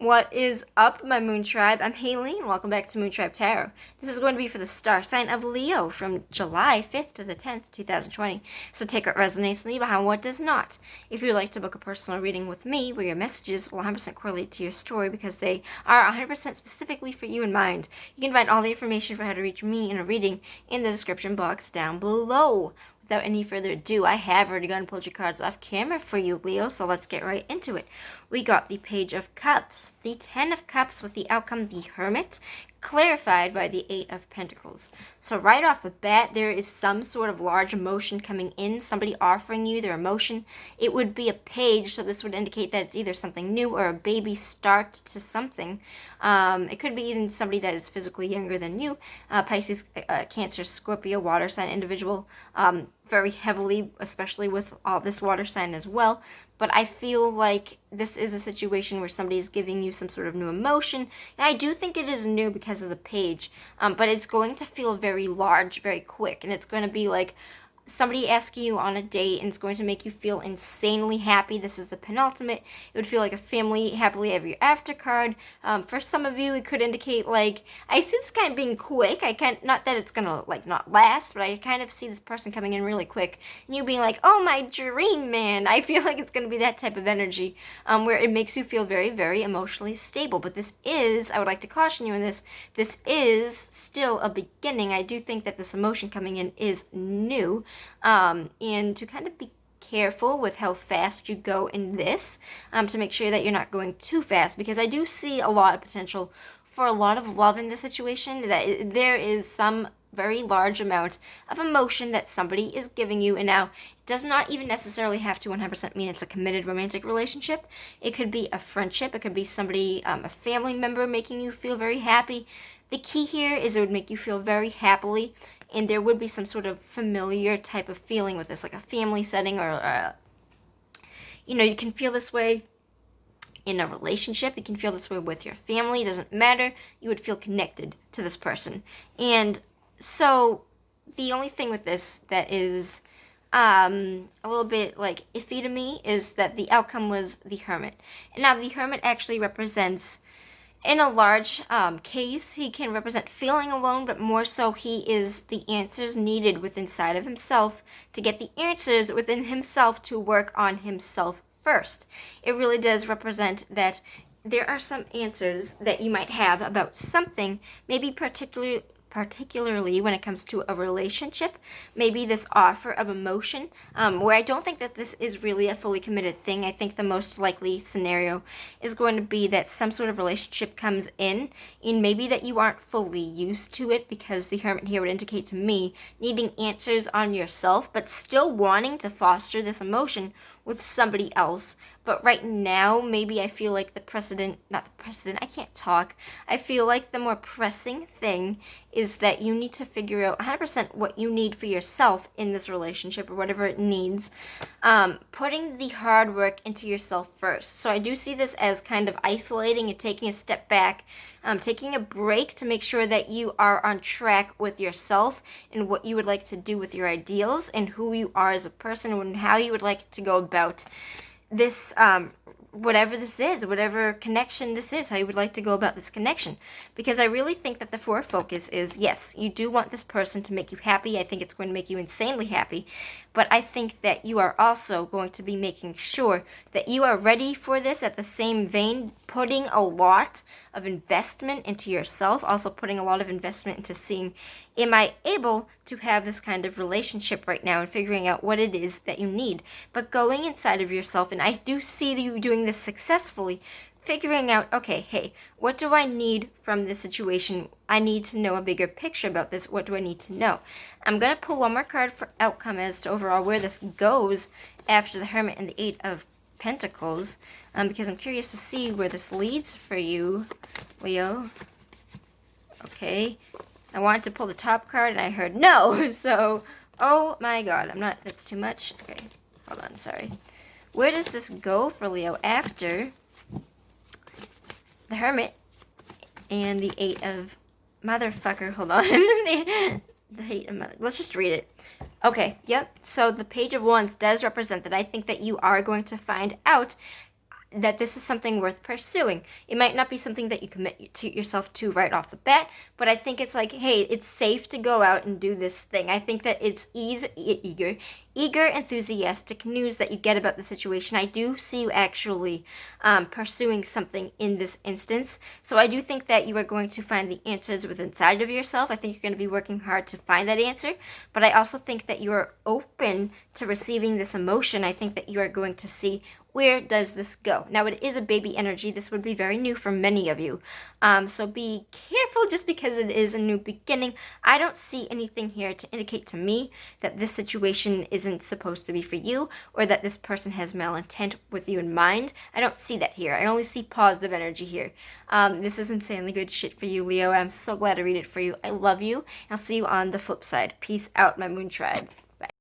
What is up, my Moon Tribe? I'm Haley, and welcome back to Moon Tribe Tarot. This is going to be for the star sign of Leo from July 5th to the 10th, 2020. So take what resonates, leave behind what does not. If you'd like to book a personal reading with me, where your messages will 100% correlate to your story because they are 100% specifically for you in mind, you can find all the information for how to reach me in a reading in the description box down below. Without any further ado, I have already gone and pulled your cards off camera for you, Leo, so let's get right into it. We got the Page of Cups, the Ten of Cups with the outcome, the Hermit, clarified by the Eight of Pentacles. So right off the bat, there is some sort of large emotion coming in, somebody offering you their emotion. It would be a page, so this would indicate that it's either something new or a baby start to something. It could be even somebody that is physically younger than you, Pisces, Cancer, Scorpio, water sign individual, very heavily, especially with all this water sign as well. But I feel like this is a situation where somebody is giving you some sort of new emotion. And I do think it is new because of the page, but it's going to feel very large, very quick. And it's going to be like somebody asking you on a date, and it's going to make you feel insanely happy. This is the penultimate. It would feel like a family happily ever after card. For some of you, it could indicate, like, I see this kind of being quick. I can't, not that it's gonna like not last, but I kind of see this person coming in really quick, and you being like, oh, my dream man. I feel like it's gonna be that type of energy, where it makes you feel very, very emotionally stable. But this is, I would like to caution you in this is still a beginning. I do think that this emotion coming in is new. And to kind of be careful with how fast you go in this, to make sure that you're not going too fast, because I do see a lot of potential for a lot of love in this situation, that there is some very large amount of emotion that somebody is giving you. And now, it does not even necessarily have to 100% mean it's a committed romantic relationship. It could be a friendship. It could be somebody, a family member making you feel very happy. The key here is it would make you feel very happily, and there would be some sort of familiar type of feeling with this, like a family setting, or, you can feel this way in a relationship. You can feel this way with your family. It doesn't matter. You would feel connected to this person. And so the only thing with this that is a little bit like iffy to me is that the outcome was the Hermit. And now the Hermit actually represents, in a large case, he can represent feeling alone, but more so he is the answers needed within inside of himself to get the answers within himself to work on himself first. It really does represent that there are some answers that you might have about something, maybe particularly when it comes to a relationship, maybe this offer of emotion, where I don't think that this is really a fully committed thing. I think the most likely scenario is going to be that some sort of relationship comes in, and maybe that you aren't fully used to it, because the Hermit here would indicate to me needing answers on yourself, but still wanting to foster this emotion with somebody else. But right now, maybe I feel like I can't talk. I feel like the more pressing thing is that you need to figure out 100% what you need for yourself in this relationship, or whatever it needs. Putting the hard work into yourself first. So I do see this as kind of isolating and taking a step back, taking a break to make sure that you are on track with yourself and what you would like to do with your ideals and who you are as a person and how you would like to go about this, whatever this is, whatever connection this is, how you would like to go about this connection. Because I really think that the four focus is, yes, you do want this person to make you happy. I think it's going to make you insanely happy. But I think that you are also going to be making sure that you are ready for this, at the same vein, putting a lot of investment into yourself, also putting a lot of investment into seeing, am I able to have this kind of relationship right now, and figuring out what it is that you need. But going inside of yourself, and I do see you doing this successfully, figuring out, okay, hey, what do I need from this situation? I need to know a bigger picture about this. What do I need to know? I'm going to pull one more card for outcome as to overall where this goes after the Hermit and the Eight of Pentacles, because I'm curious to see where this leads for you, Leo. Okay, I wanted to pull the top card and I heard no, so, oh my god, that's too much. Okay, hold on, sorry. Where does this go for Leo after the Hermit and the Eight of Motherfucker? Hold on. The Eight of Mother. Let's just read it. Okay, yep. So the Page of Wands does represent that I think that you are going to find out that this is something worth pursuing. It might not be something that you commit to yourself to right off the bat, but I think it's like, hey, it's safe to go out and do this thing. I think that it's eager, enthusiastic news that you get about the situation. I do see you actually pursuing something in this instance. So I do think that you are going to find the answers within inside of yourself. I think you're going to be working hard to find that answer, but I also think that you are open to receiving this emotion. I think that you are going to see, where does this go? Now, it is a baby energy. This would be very new for many of you. So be careful just because it is a new beginning. I don't see anything here to indicate to me that this situation isn't supposed to be for you, or that this person has malintent with you in mind. I don't see that here. I only see positive energy here. This is insanely good shit for you, Leo. I'm so glad to read it for you. I love you. I'll see you on the flip side. Peace out, my Moon Tribe.